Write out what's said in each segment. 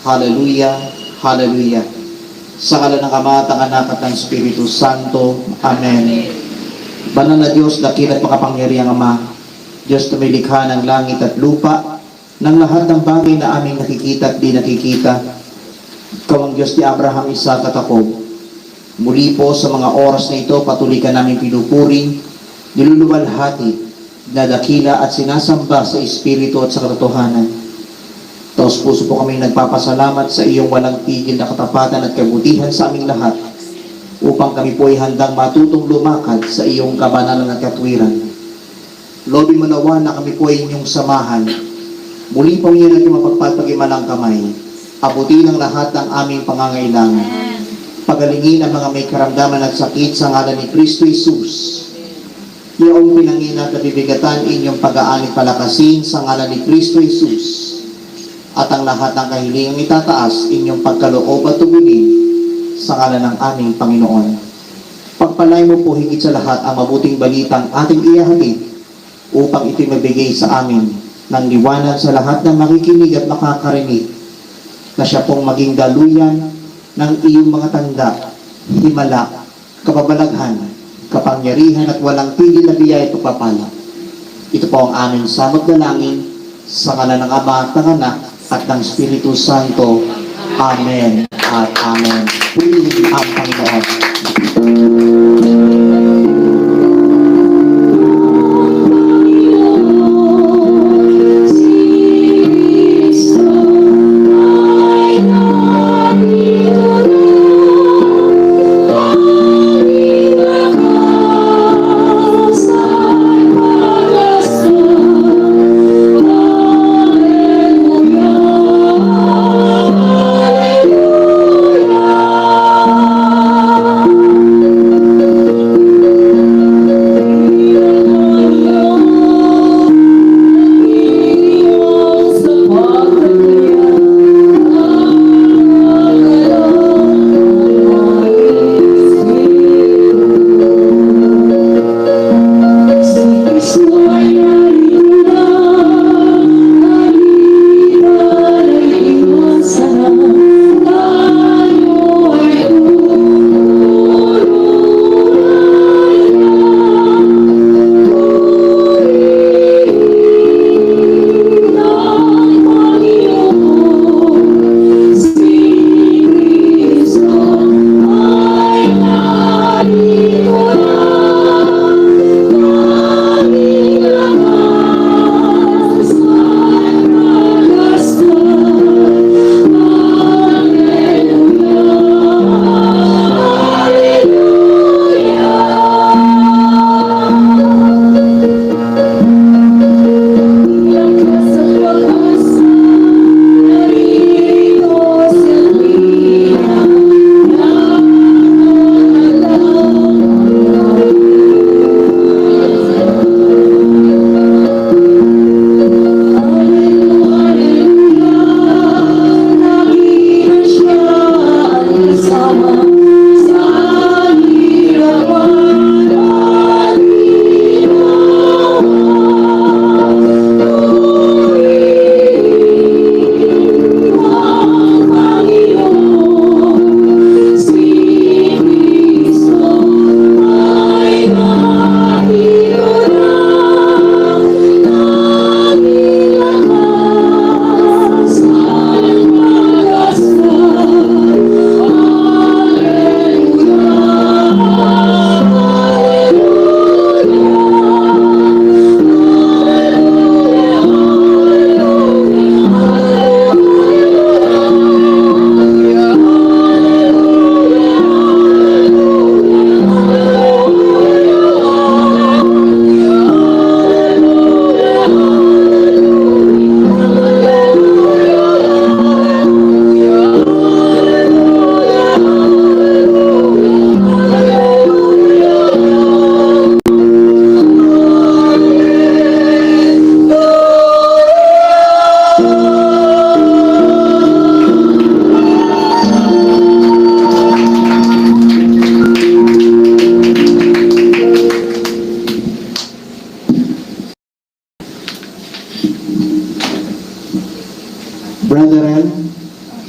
Hallelujah, Hallelujah. Sa ngalan ng Ama at ng Anak at ng Espiritu Santo. Amen. Banal na Diyos, dakila at makapangyarihang Ama, Diyos na may likha ng langit at lupa, ng lahat ng bagay na aming nakikita at di nakikita. Ikaw ang Diyos ni Abraham, Isaac at Jacob. Muli po sa mga oras na ito, patuloy ka namin pinupuring, niluluwalhati, nadakila at sinasamba sa Espiritu at sa katotohanan. Taos puso po kami nagpapasalamat sa iyong walang tigil na katapatan at kabutihan sa aming lahat, upang kami po ay handang matutong lumakad sa iyong kabanalan at katwiran. Lobin mo nawa na kami po ay inyong samahan. Muli po yan natin mapagpagpagimalang kamay. Abutin ang lahat ng aming pangangailangan. Pagalingin ang mga may karamdaman at sakit sa ngalan ni Kristo Jesus. Iyong pinangin at nabibigatan inyong pag-aanit palakasin sa ngalan ni Kristo Jesus. At ang lahat ng kahilingang itataas inyong pagkaloob at tugunin sa ngalan ng aming Panginoon. Pagpalay mo po higit sa lahat ang mabuting balitang ating ihahatid upang ito'y mabigay sa amin ng liwanag sa lahat ng makikinig at makakarinig, na siya pong maging daluyan ng iyong mga tanda, himala, kababalaghan, kapangyarihan at walang tigil na biyaya at pagpapala. Ito po ang aming samot dalangin sa ngalan ng Ama at ng Anak at ng Espiritu Santo. Amen at Amen. Purihin ang Panginoon.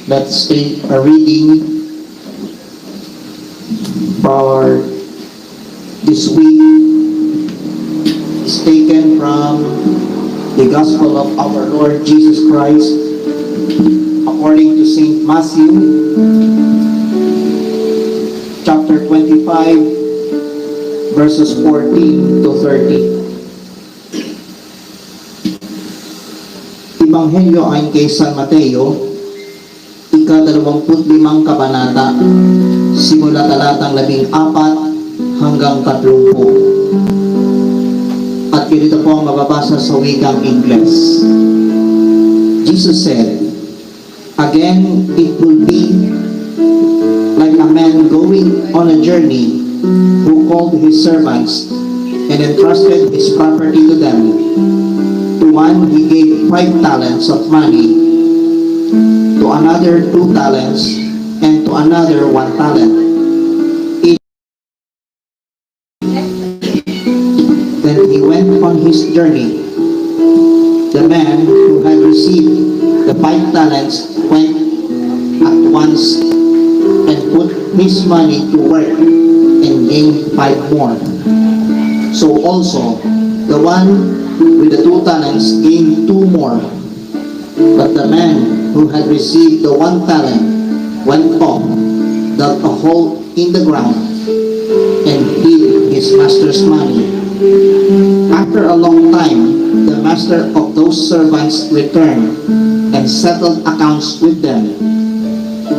Let's take a reading for this week. It's taken from the Gospel of our Lord Jesus Christ according to St. Matthew, chapter 25, verses 14 to 30. Ebanghelyo ayon kay San Mateo, ika-25 kabanata, simula talatang 14 hanggang 30. At ganito po ang mababasa sa wikang Ingles. Jesus said, "Again, it will be like a man going on a journey who called his servants and entrusted his property to them. To one he gave 5 talents of money, to another 2 talents, and to another 1 talent. Then he went on his journey. The man who had received the 5 talents went at once and put his money to work and gained 5 more. So also the one with the 2 talents gained 2 more. But the man who had received the 1 talent went off, dug a hole in the ground, and hid his master's money. After a long time, the master of those servants returned and settled accounts with them.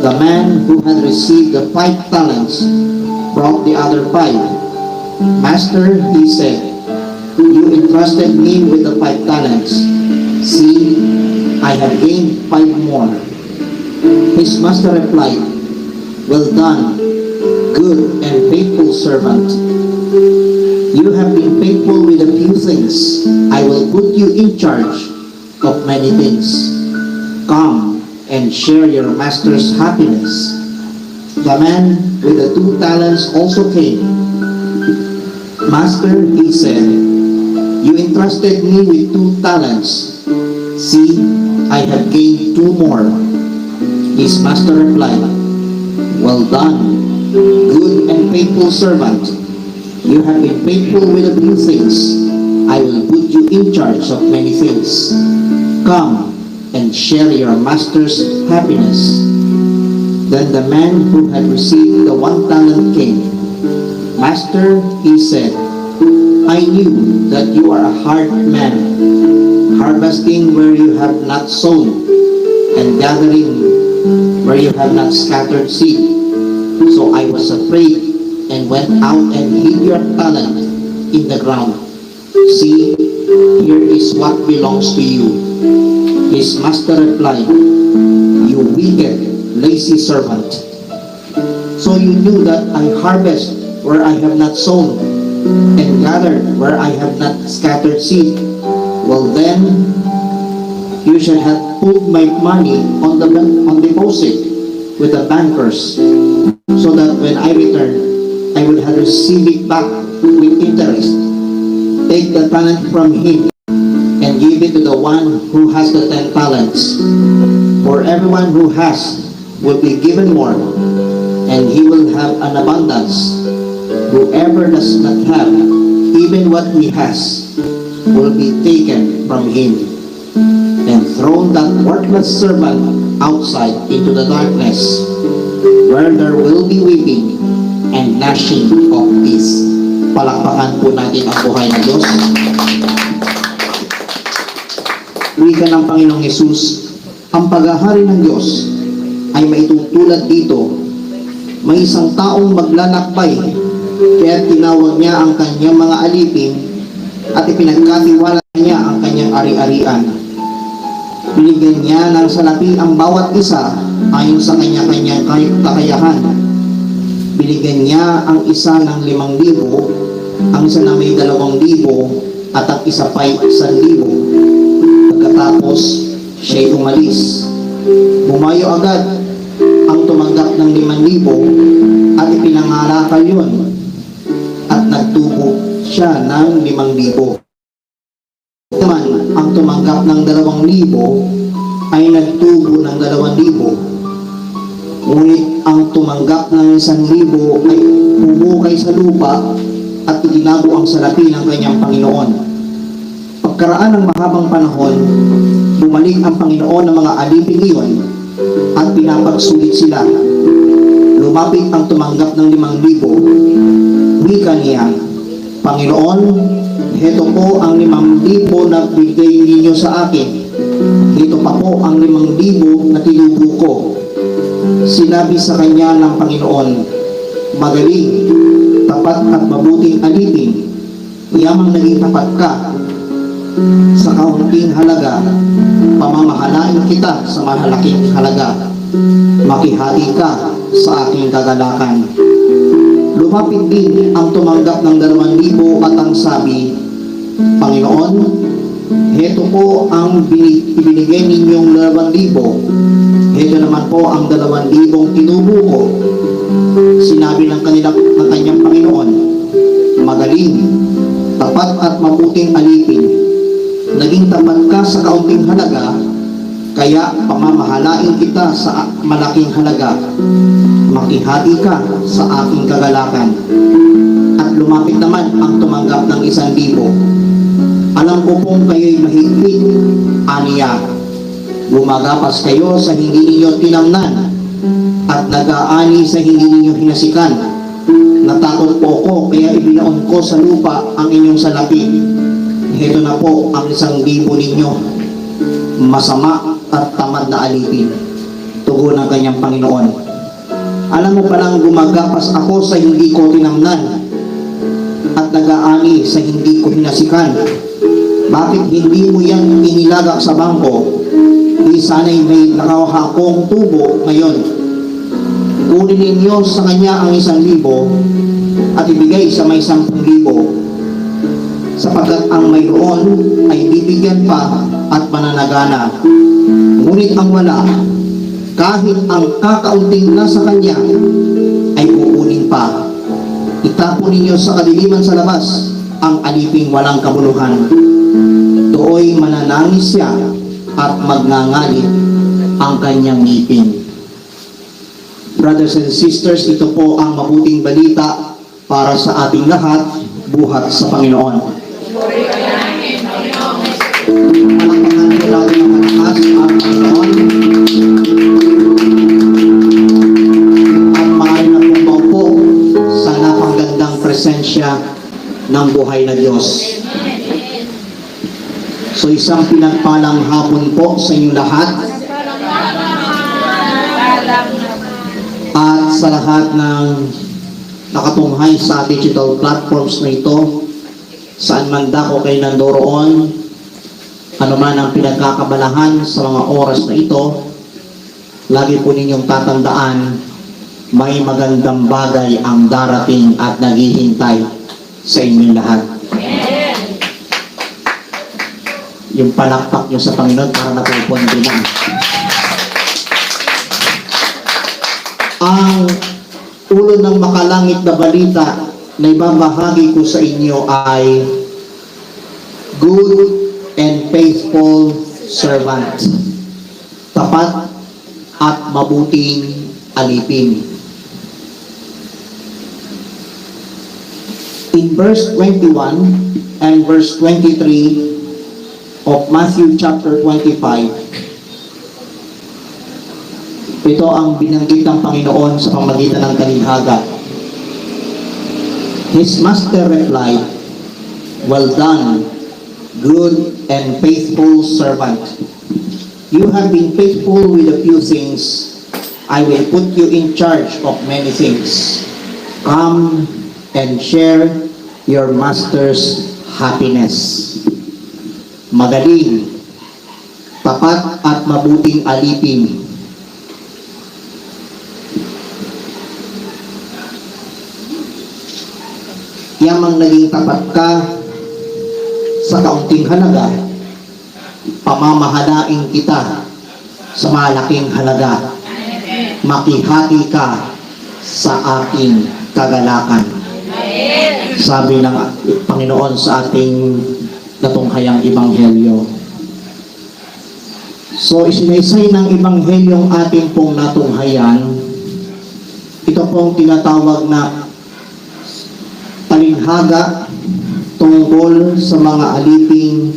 The man who had received the 5 talents brought the other 5. 'Master,' he said, 'you entrusted me with the 5 talents. See, I have gained 5 more.' His master replied, 'Well done, good and faithful servant. You have been faithful with a few things. I will put you in charge of many things. Come and share your master's happiness.' The man with the 2 talents also came. 'Master,' he said, 'you entrusted me with 2 talents. See, I have gained 2 more.' His master replied, 'Well done, good and faithful servant. You have been faithful with a few things. I will put you in charge of many things. Come and share your master's happiness.' Then the man who had received the 1 talent came. 'Master,' he said, 'I knew that you are a hard man, harvesting where you have not sown, and gathering where you have not scattered seed. So I was afraid and went out and hid your talent in the ground. See, here is what belongs to you.' His master replied, 'You wicked, lazy servant. So you knew that I harvest where I have not sown, and gathered where I have not scattered seed. Well then, you should have put my money on deposit with the bankers, so that when I return, I would have received it back with interest. Take the talent from him and give it to the one who has the 10 talents. For everyone who has will be given more, and he will have an abundance. Whoever does not have, even what he has, will be taken from him, and thrown that worthless servant outside into the darkness, where there will be weeping and gnashing of teeth." Palakpakan po natin ang buhay ng Diyos. Wika ng Panginoong Hesus, ang paghahari ng Diyos ay maitutulad dito. May isang taong maglalakbay, kaya tinawag niya ang kanyang mga alipin at ipinagkatiwala niya ang kanyang ari-arian. Binigyan niya ng salapi ang bawat isa ayon sa kanya-kanyang kakayahan. Binigyan niya ang isa ng 5,000, ang isa na may 2,000, at ang isa pa'y 1,000. Pagkatapos, siya'y umalis. Bumayo agad ang tumanggap ng 5,000 at ipinangalakal yun, at nagtubo siya ng 5,000. Naman, ang tumanggap ng 2,000 ay nagtubo ng 2,000 Ngunit ang tumanggap ng 1,000 ay bumukay sa lupa at itinago ang salapi ng kanyang Panginoon. Pagkaraan ng mahabang panahon, bumalik ang Panginoon ng mga alipin iyon at pinapagsulit sila. Lumapit ang tumanggap ng 5,000. Wika niya, Panginoon, heto po ang 5,000 na bigay ninyo sa akin. Heto pa po ang 5,000 na tinubo ko. Sinabi sa kanya ng Panginoon, magaling, tapat at mabuting alipin, yamang naging tapat ka. Sa kaunting halaga, pamamahalain kita sa mahalaking halaga. Makihati ka sa aking kagalakan. Lumapit din ang tumanggap ng 2,000 at ang sabi, Panginoon, heto po ang ibinigay ninyong 2,000. Heto naman po ang 2,000 tinubo ko. Sinabi ng kanyang Panginoon, magaling, tapat at mabuting alipin. Naging tapat ka sa kaunting halaga, kaya pamamahalain kita sa malaking halaga. Makihati ka sa aking kagalakan. At lumapit naman ang tumanggap ng 1,000. Alam ko pong kayo'y mahigpit, aniya. Gumagapas kayo sa hindi ninyo tinamnan at nag-aani sa hindi ninyo hinasikan. Natakot po ko, kaya ibinaon ko sa lupa ang inyong salapi. Heto na po ang 1,000 ninyo. Masama at tamad na alipin. Tugon ng kanyang Panginoon. Alam mo palang gumagapas ako sa hindi ko tinamnan at nag-aani sa hindi ko hinasikan. Bakit hindi mo yan inilagak sa bangko? Di sana'y may nakawaha akong tubo ngayon. Kunin ninyo sa kanya ang 1,000 at ibigay sa may 10,000. Sapagkat ang mayroon ay bibigyan pa at mananagana. Ngunit ang wala, kahit ang kakaunting nasa kanya, ay kukunin pa. Itapon ninyo sa kadiliman sa labas ang aliping walang kabuluhan. Dooy mananangis siya at magngangalit ang kanyang ngipin. Brothers and sisters, ito po ang mabuting balita para sa ating lahat, buhat sa Panginoon. Palakpakan po natin ang malakas ang Panginoon. At maaari na pong maupo sa napakagandang presensya ng buhay na Diyos. So isang pinagpalang hapon po sa inyo lahat. At sa lahat ng nakatunghay sa digital platforms na ito, saan man dako kayo nandoroon, ano man ang pinagkakabalahan sa mga oras na ito, lagi po ninyong tatandaan, may magandang bagay ang darating at naghihintay sa inyong lahat. Yung palakpak nyo sa Panginoon para napupundi na. Ang ulo ng makalangit na balita na ibabahagi ko sa inyo ay good and faithful servant. Tapat at mabuting alipin. In verse 21 and verse 23 of Matthew chapter 25, ito ang binanggit ng Panginoon sa pamamagitan ng talinghaga. His master replied, well done, good and faithful servant. You have been faithful with a few things. I will put you in charge of many things. Come and share your master's happiness. Magaling, tapat at mabuting alipin. Yamang naging tapat ka sa kaunting halaga, pamamahalain kita sa malaking halaga. Makihati ka sa aking kagalakan. Sabi ng Panginoon sa ating natunghayang Ebanghelyo. So, isinaysay ng Ebanghelyong ating pong natunghayan ito pong tinatawag na talinhaga tungkol sa mga aliping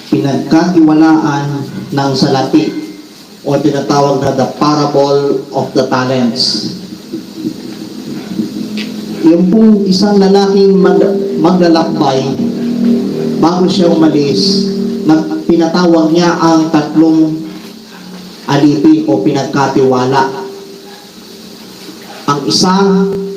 pinagkatiwalaan ng salapi o tinatawag na the parable of the talents. Yung pong isang lalaking maglalakbay, bago siya umalis, pinatawag niya ang tatlong alipin o pinagkatiwala. Ang isa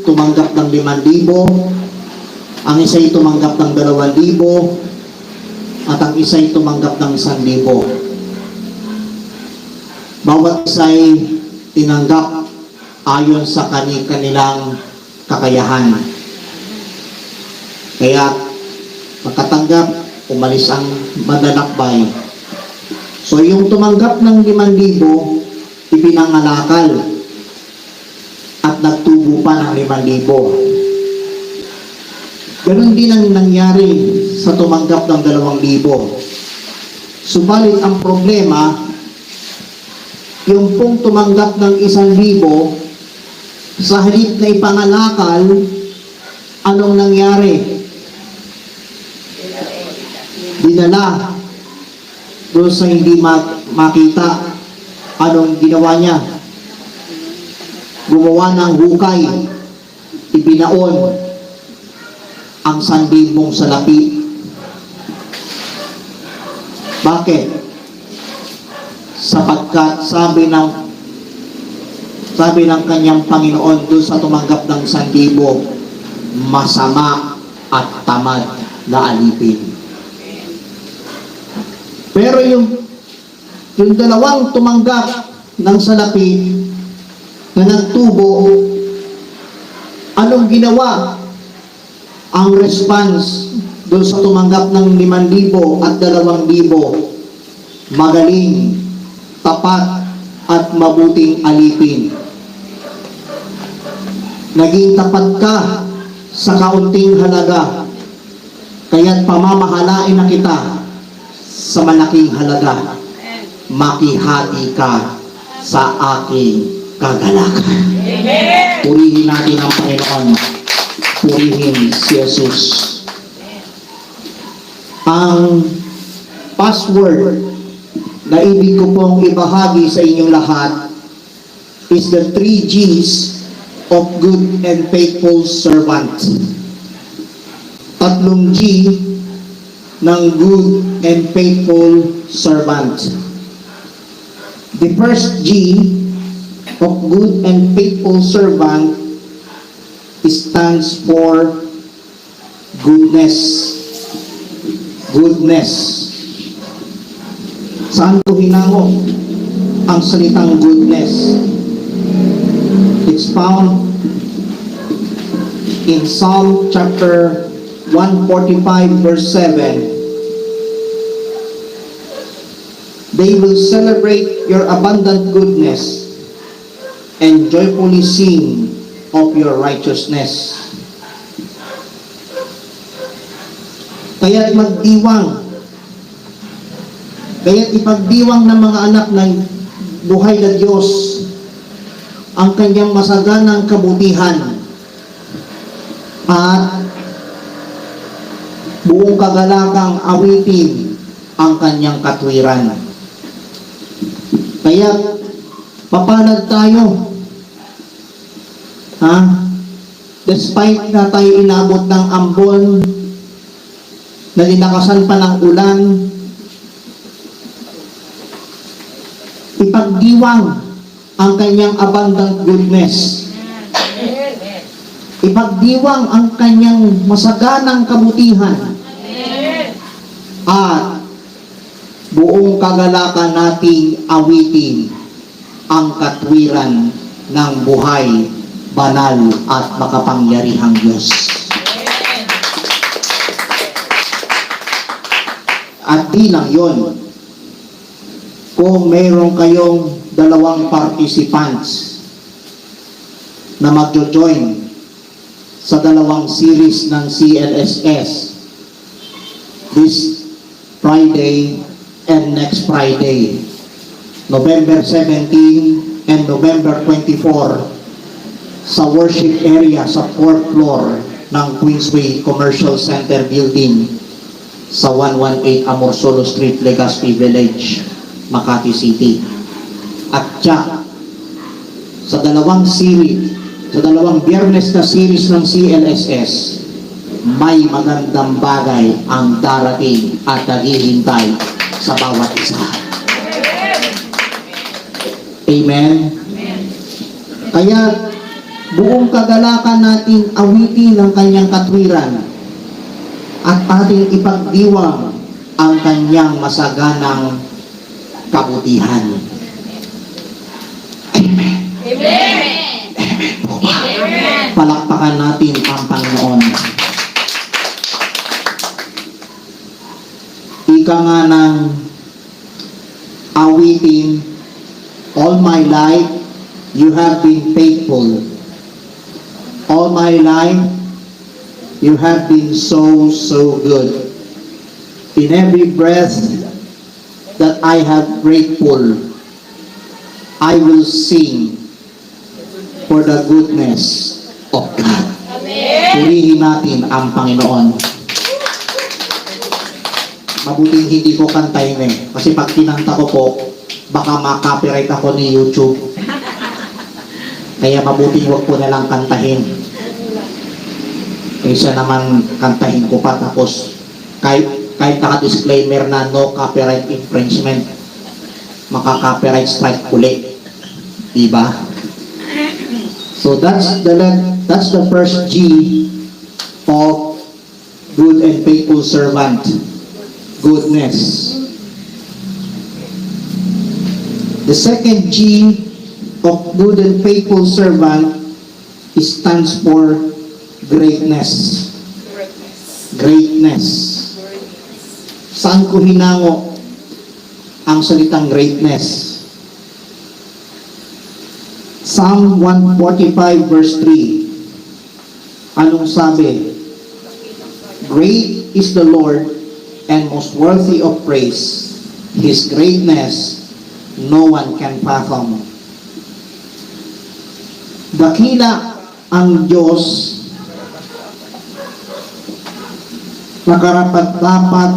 tumanggap ng 5,000, ang isa ay tumanggap ng 2,000, at ang isa ay tumanggap ng 1,000. Bawat isa ay tinanggap ayon sa kanilang kakayahan. Kaya pagkatanggap, umalis ang manlalakbay. So yung tumanggap ng 5,000, ipinangalakal at nagtubo pa ng 5,000. Ganon din ang nangyari sa tumanggap ng 2,000. Subalit ang problema, yung pong tumanggap ng 1,000, sa halip na ipangalakal, anong nangyari? Dinala doon sa hindi makita. Anong ginawa niya? Gumawa ng hukay, ibinaon ang 1,000 salapi. Bakit? Sapagkat sabi ng kanyang Panginoon doon sa tumanggap ng 1,000, masama at tamad na alipin. Pero yung dalawang tumanggap ng salapi na nagtubo, anong ginawa? Ang response doon sa tumanggap ng 5,000 at 2,000, magaling, tapat, at mabuting alipin. Naging tapat ka sa kaunting halaga, kaya't pamamahalain na kita sa malaking halaga. Makihati ka sa aking kagalakan. Purihin natin ang Panginoon. Purihin si Jesus. Ang password na ibig ko pong ibahagi sa inyong lahat is the 3 G's of good and faithful servant. 3 G ng good and faithful servant. The first G of good and faithful servant stands for goodness. Goodness. Saan ko hinango ang salitang goodness? It's found in Psalm chapter 145 verse 7. They will celebrate your abundant goodness and joyfully sing of your righteousness. Kaya't ipagdiwang ng mga anak ng buhay na Diyos ang kanyang masaganang kabutihan at buong kagalakang awitin ang kanyang katwiran. Kaya papalad tayo, despite na tayo inabot ng ambon, na dinakasan pa ng ulan, ipagdiwang ang kanyang abundant goodness. Ipagdiwang ang kanyang masaganang kabutihan. At buong kagalakan nating awitin ang katwiran ng buhay, banal at makapangyarihang Diyos. At di lang yun. Kung mayroon kayong 2 participants na magjo-join sa 2 series ng CLSS this Friday and next Friday, November 17 and November 24, sa worship area sa 4th floor ng Queensway Commercial Center Building sa 118 Amorsolo Street, Legazpi Village, Makati City. At siya, sa dalawang biyernes na series ng CLSS, may magandang bagay ang darating at naghihintay sa bawat isa. Amen? Kaya, buong kagalakan natin awitin ang kanyang katwiran at ating ipagdiwang ang kanyang masaganang kabutihan. Amen. Amen. Amen po ba? Amen. Palakpakan natin ang Panginoon. Ika nga ng awitin, all my life, you have been faithful. All my life, you have been so, so good. In every breath that I have grateful, I will sing for the goodness of God. Amen. Purihin natin ang Panginoon. Mabuting hindi ko kantahin kasi pag kinanta ko po, baka makopyright ako ni YouTube. Kaya mabuting wag po nalang kantahin. Kaysa naman kantahin ko pa tapos kahit naka-disclaimer na no copyright infringement, maka-copyright strike ulit. Diba? So that's the first G of good and faithful servant. Goodness. The second G of good and faithful servant stands for greatness. Greatness. Saan ko hinango ang salitang greatness? Psalm 145 verse 3. Anong sabi? Great is the Lord and most worthy of praise. His greatness no one can fathom. Dakila ang Diyos na karapat-dapat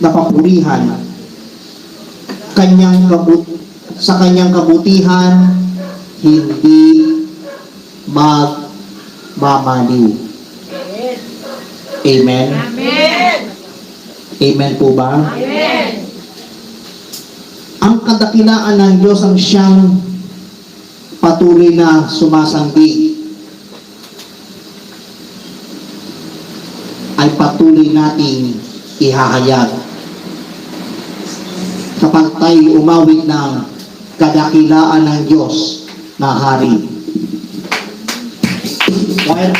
na papurihan sa kanyang kabutihan hindi magmamaliw. Amen? Amen. Amen po ba? Amen. Ang kadakilaan ng Diyos ang siyang patuloy na sumasangbi ay patuloy nating ihahayag kapag tayo umawit ng kadakilaan ng Diyos na hari. While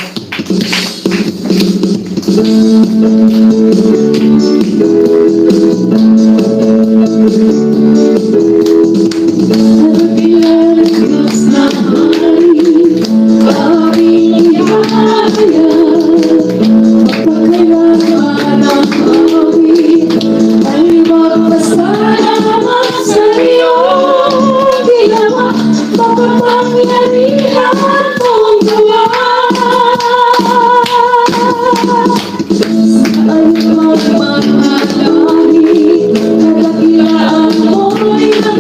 Ay,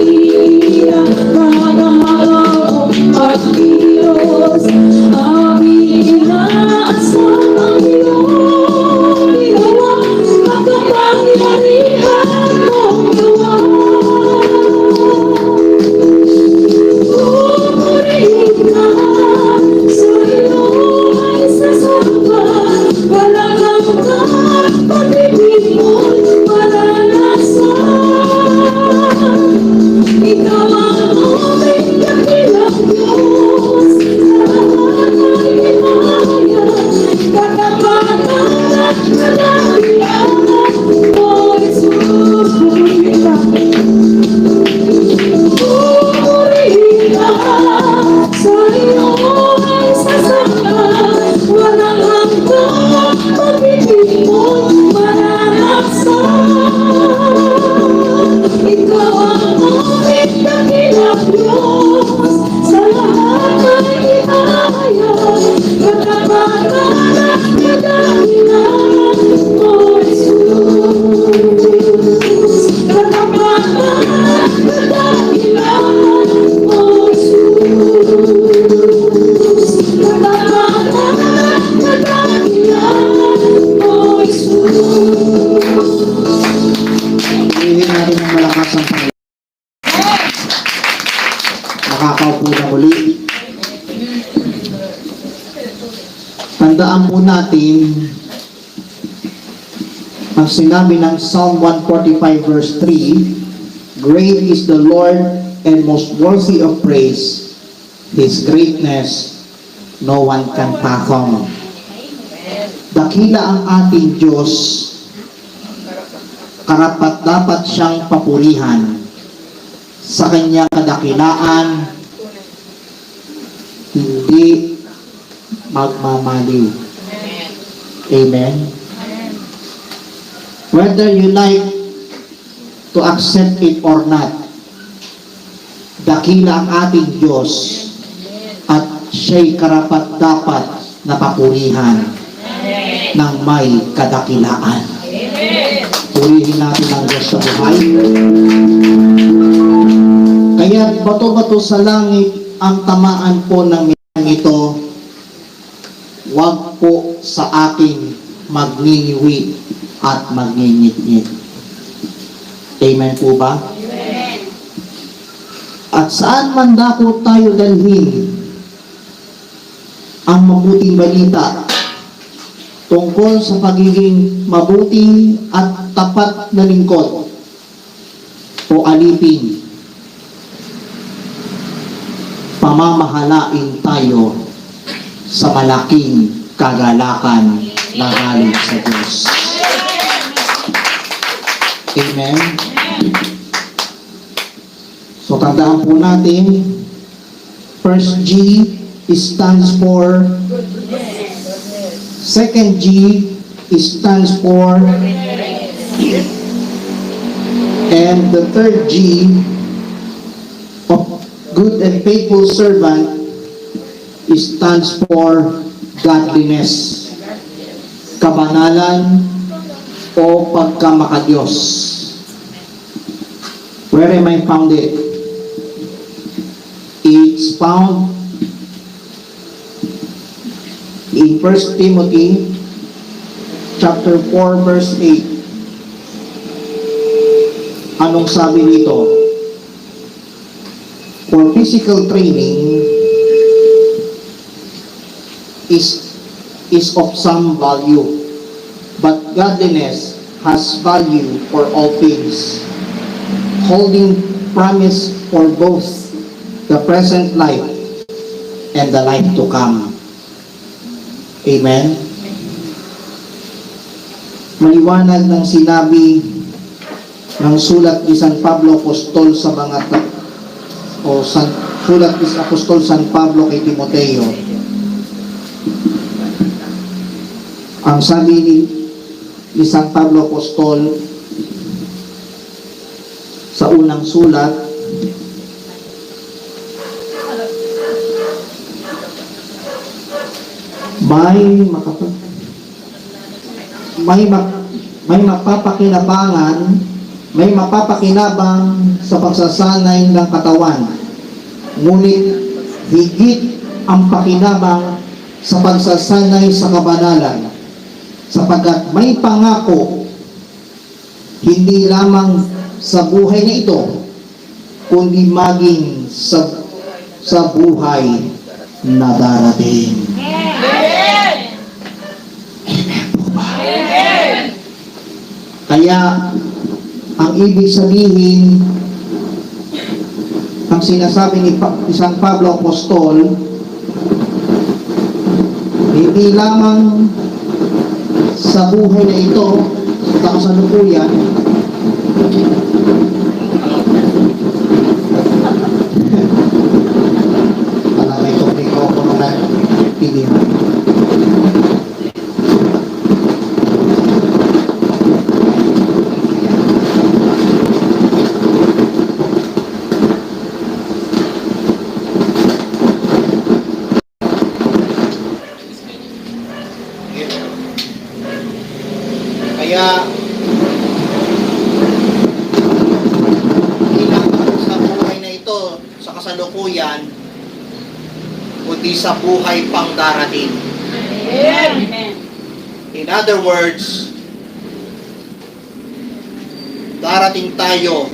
tandaan po natin ang sinabi ng Psalm 145 verse 3, Great is the Lord and most worthy of praise. His greatness no one can fathom. Dakila ang ating Diyos, karapat dapat siyang papurihan. Sa kanyang kadakilaan, hindi magmamaliw. Amen. Whether you like to accept it or not, dakila ang ating Diyos at siya'y karapat dapat na papurihan ng may kadakilaan. Purihin natin ang Diyos sa buhay. Kaya bato-bato sa langit ang tamaan po ng minang ito, wag po sa atin magniniwi at magninit-nit. Amen po ba? Amen. At saan man dako tayo dalhin ang mabuting balita tungkol sa pagiging mabuti at tapat na lingkod o alipin, pamamahalain tayo sa malaking kagalakan na galing sa Diyos. Amen? So, tandaan po natin, first G stands for, second G stands for, and the third G of good and faithful servant stands for godliness, kabanalan o pagkamakadiyos. Where am I found it? It's found in 1 Timothy chapter 4 verse 8. Anong sabi nito? For physical training is of some value, but godliness has value for all things, holding promise for both the present life and the life to come. Amen? Maliwanag ng sinabi ng sulat ni San Pablo Apostol sa mga sulat ni Apostol San Pablo kay Timoteo. Ang sabi ni San Pablo Apostol sa unang sulat, may mapapakinabang sa pagsasanay ng katawan, ngunit higit ang pakinabang sa pagsasanay sa kabanalan, sapagkat may pangako hindi lamang sa buhay na ito, kundi maging sa buhay na darating. Amen. Amen. Kaya, ang ibig sabihin, ang sinasabi ni San Pablo Apostol, hindi lamang sa buhay na ito, sa kasalukuyan, alam itong mikropono na pilihan. Kaya, hindi lang sa buhay na ito, sa kasalukuyan, kundi sa buhay pang darating. Amen. In other words, darating tayo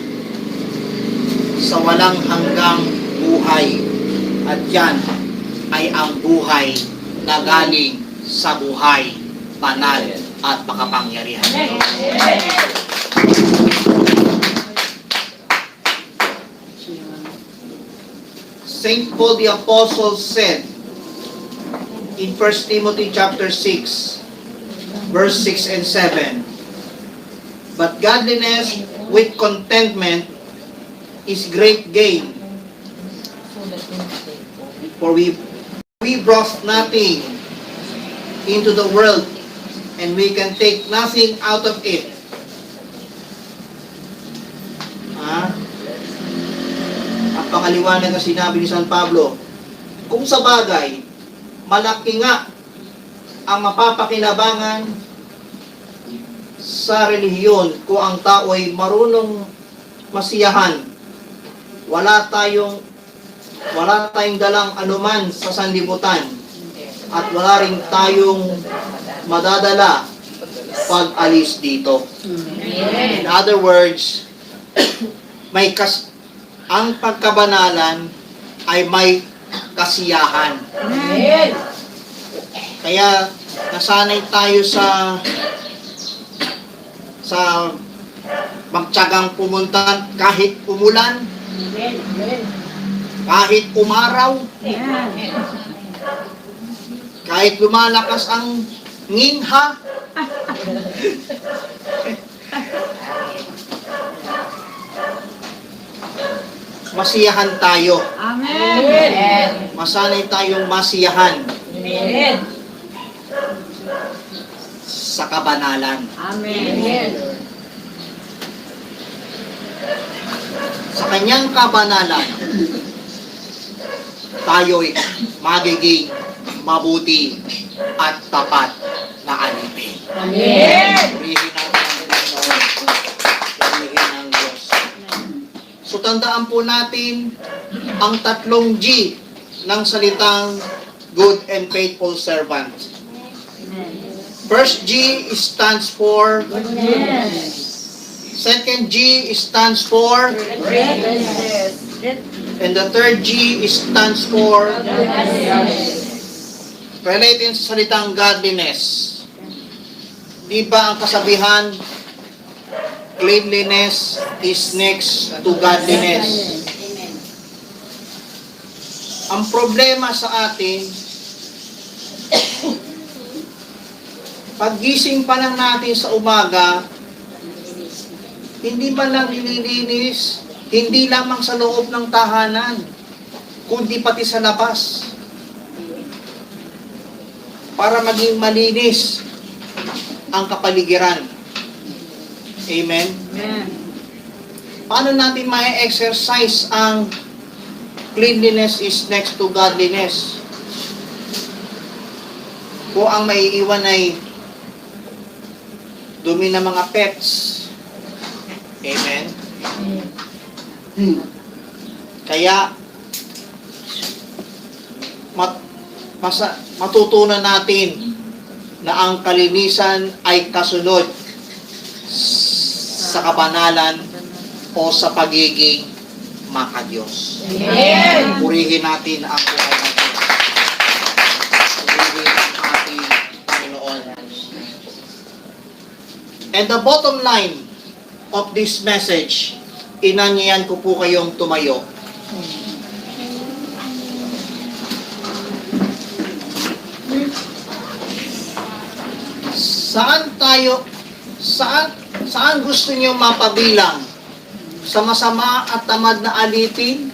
sa walang hanggang buhay. At yan ay ang buhay na galing sa buhay, banal at makapangyarihan. Saint Paul the Apostle said in 1 Timothy chapter 6, verse 6 and 7, "But godliness with contentment is great gain. For we brought nothing into the world, and we can take nothing out of it." Ang pangaliwanag na sinabi ni San Pablo, kung sa bagay, malaki nga ang mapapakinabangan sa relihiyon kung ang tao ay marunong masiyahan. Wala tayong dalang anuman sa sanlibutan at wala rin tayong madadala pag alis dito. In other words, ang pagkabanalan ay may kasiyahan. Kaya nasanay tayo sa magtiyagang pumunta kahit umulan, kahit umaraw, kahit lumalakas ang nginha. Masiyahan tayo. Amen. Masanay tayong masiyahan Amen. sa kabanalan. Amen. Sa kanyang kabanalan, tayo'y magiging mabuti at tapat na alipin. Amen. Purihin ang Panginoon. Purihin ang Diyos. So tandaan po natin ang 3 G ng salitang good and faithful servant. First G stands for Goodness. Second G stands for, Greatness. and the third G stands for, related sa salitang godliness. Di ba ang kasabihan, cleanliness is next to godliness? Ang problema sa atin, paggising pa lang natin sa umaga, hindi man lang nililinis, hindi lamang sa loob ng tahanan, kundi pati sa labas. Para maging malinis ang kapaligiran. Amen? Amen. Paano natin ma-exercise ang cleanliness is next to godliness? Kung ang maiiwan ay dumi ng mga pets. Amen? Kaya, matutunan natin na ang kalinisan ay kasunod sa kabanalan o sa pagiging makadiyos. Amen. Purihin natin ang buhay ng Diyos. Purihin ang ating Panginoon. And the bottom line of this message, inanyayan ko po kayong tumayo. Saan gusto niyo mapabilang? Sa masama at tamad na alipin?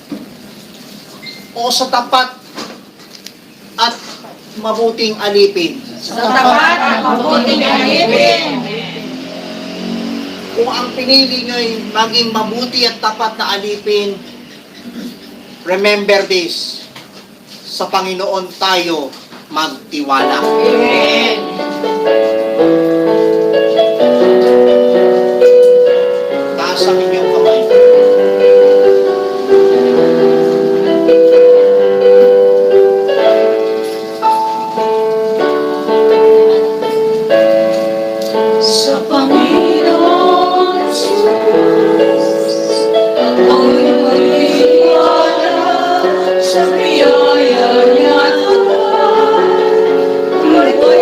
O sa tapat at mabuting alipin? Sa tapat at mabuting alipin. Kung ang pinili niyo ay maging mabuti at tapat na alipin, remember this, sa Panginoon tayo magtiwala. Amen. Taas ang inyong kamay. Sa Panginoon Jesus, ako'y magtiwala sa biyaya niya. Ako'y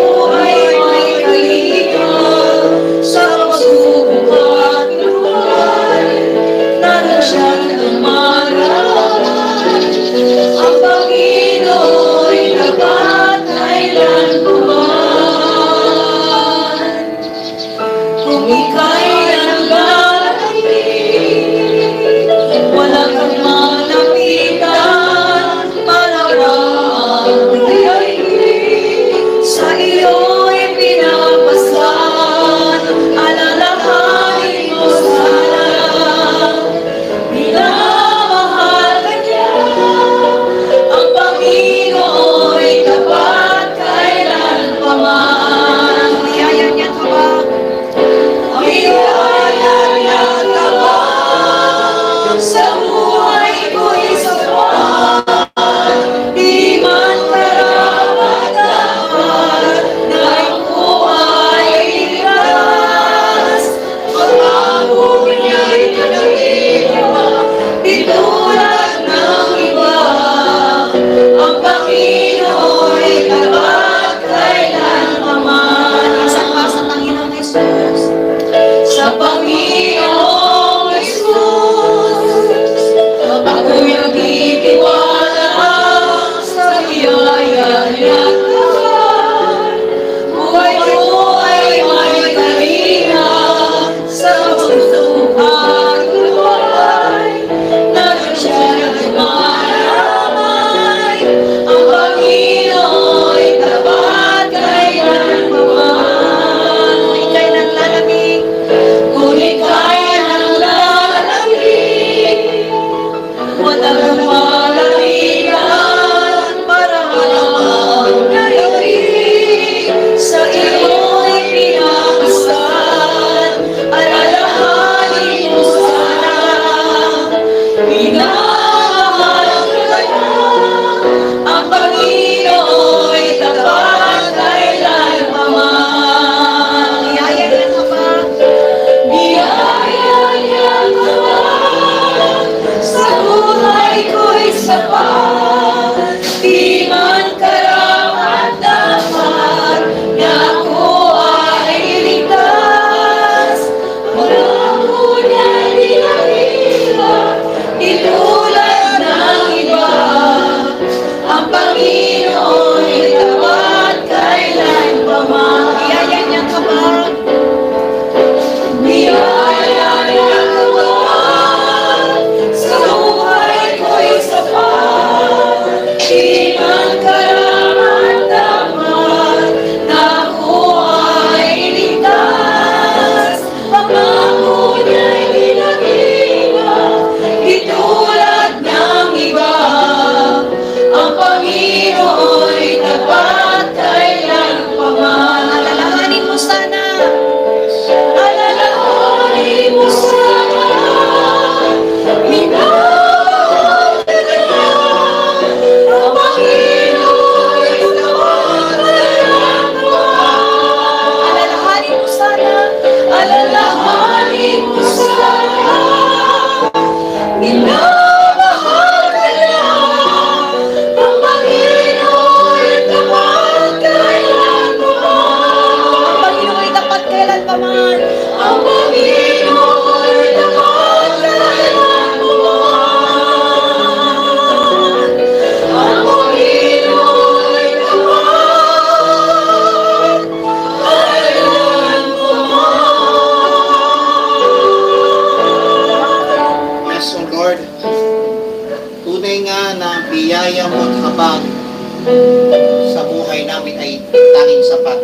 namin ay tanging sapat.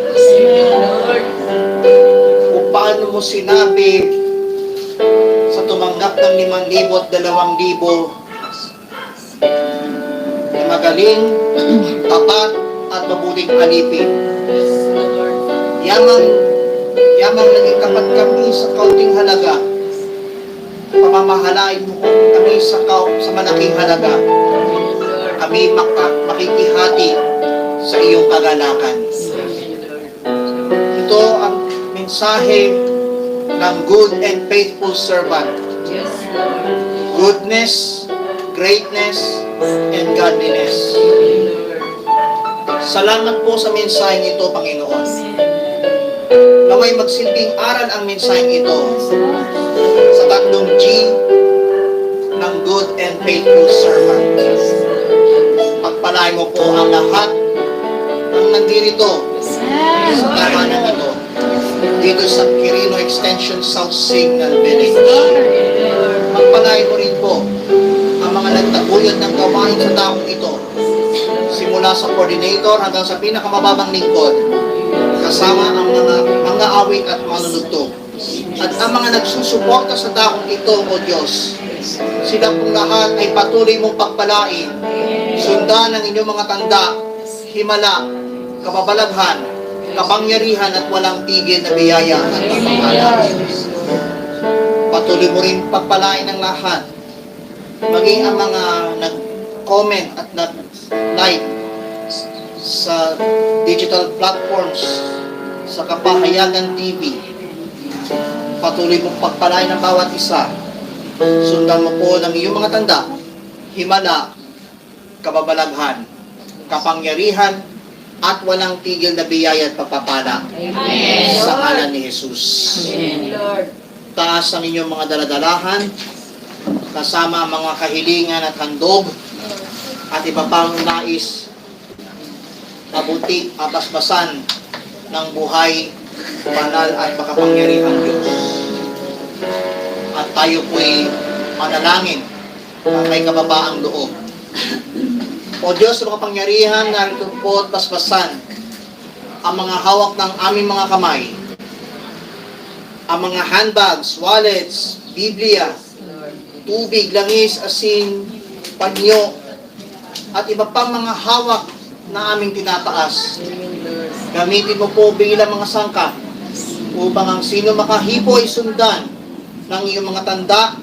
Kung paano mo sinabi sa tumanggap ng 5,000 at 2,000 na magaling, tapat, at mabuting alipin. Yamang naging tapat kami sa kaunting halaga. Pamamahalain mo kami sa malaking halaga. Kami makikihati sa iyong kagalakan. Ito ang mensahe ng good and faithful servant. Goodness, greatness, and godliness. Salamat po sa mensaheng ito, Panginoon. Naway magsilbing aral ang mensaheng ito sa 3 G ng good and faithful servant. Pagpalain mo po ang lahat ng nandirito sa tahanan ito dito sa Quirino Extension South Signal Village. Pagpalain mo rin po ang mga nagtaguyod ng gawain sa dakong ito, simula sa coordinator hanggang sa pinakamababang lingkod, kasama ang mga awit at manunugtog. At ang mga nagsusuporta sa dakong ito, O Diyos, sila pong lahat ay patuloy mong pagpalain, sundan ang inyong mga tanda, himala, kababalaghan, kapangyarihan at walang tigil na biyaya at pagpapala. Patuloy mo rin pagpalain ng lahat, maging ang mga nag-comment at nag-like sa digital platforms, sa Kapahayagan TV. Patuloy mong pagpalain ng bawat isa. Sundan mo po ng iyong mga tanda, himala, kababalaghan, kapangyarihan, at walang tigil na biyaya at pagpapala. Amen. Sa ngalan ni Jesus. Amen. Lord. Taas ang inyong mga daladalahan, kasama ang mga kahilingan at handog, at iba pang nais, mabuti, abasbasan ng buhay, banal at makapangyarihang Diyos. At tayo po'y manalangin na may kababaang loob. O Diyos na makapangyarihan, narito po at basbasan ang mga hawak ng aming mga kamay, ang mga handbags, wallets, Biblia, tubig, langis, asin, panyo, at iba pang mga hawak na aming tinataas. Gamitin mo po bilang mga sangka upang ang sino makahipo ay sundan ng iyong mga tanda,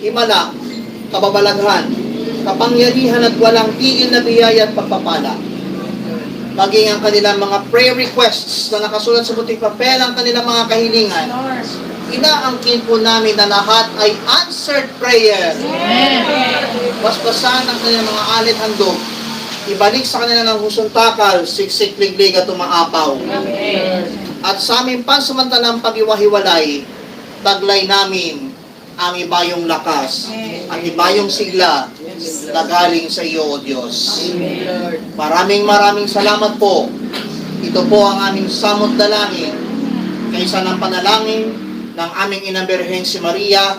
himala, kababalaghan, kapangyarihan at walang tigil na biyaya at pagpapala. Maging ang kanilang mga prayer requests na nakasulat sa puting papel, ang kanilang mga kahilingan, inaangkin po namin na lahat ay answered prayer. Basbasan ang kanilang mga alit handog, ibalik sa kanila ng husong takal, siksik, liglig at umaapaw. At sa aming pansamantalang pag-iwahiwalay, taglay namin ang ibayong lakas at ibayong sigla na galing sa iyo, O Diyos. Maraming salamat po. Ito po ang aming samot dalangin kaysa ng panalangin ng aming Inang Birhen si Maria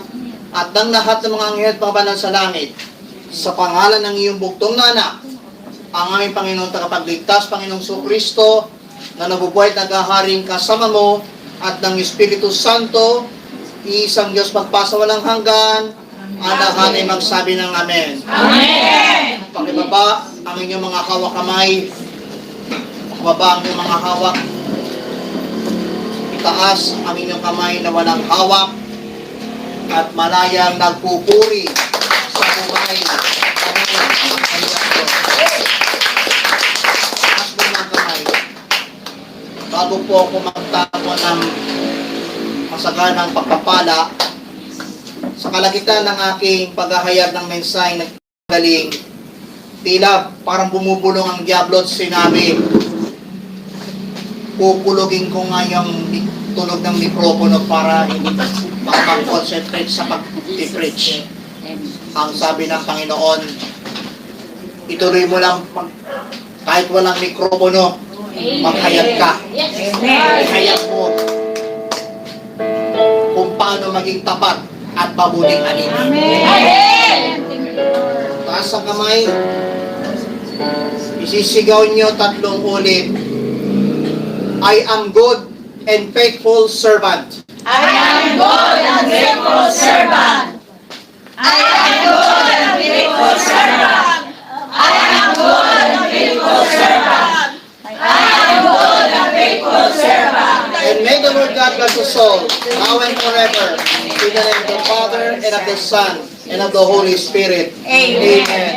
at ng lahat ng mga anghel at mga banal sa langit, sa pangalan ng iyong bugtong na anak, ang aming Panginoong tagapagligtas, Panginoong Kristo, na nabubuhay at naghaharing kasama mo at ng Espiritu Santo, isang Diyos magpasawalang hanggan, ang lahat ay magsabi ng Amen. Amen. Pakibaba ang inyong mga hawak kamay, pakibaba ang inyong mga hawak, itaas ang inyong kamay na walang hawak, at malayang nagpupuri sa buhay ng kanyang Diyos. Taas mo ng kamay. Bago po ako magtapon ng masaganang pagpapala, sa kalagitan ng aking paghahayag ng mensahe ng galing, tila parang bumubulong ang diablo at sinabi, pupulugin ko nga yung tunog ng mikropono para hindi makapag-concentrate sa pag-preach. Ang sabi ng Panginoon, ituloy mo lang kahit walang mikropono, maghayag ka. Hayag mo kung paano maging tapat at mabuting alipin. Taas ang kamay. Isisigaw nyo 3 ulit. I am good and faithful servant. I am good and faithful servant. I am good and faithful servant. I am good and faithful servant. I am good and faithful servant. And may the Lord God bless us all, now and forever. In the name of the Father, and of the Son, and of the Holy Spirit. Amen. Amen.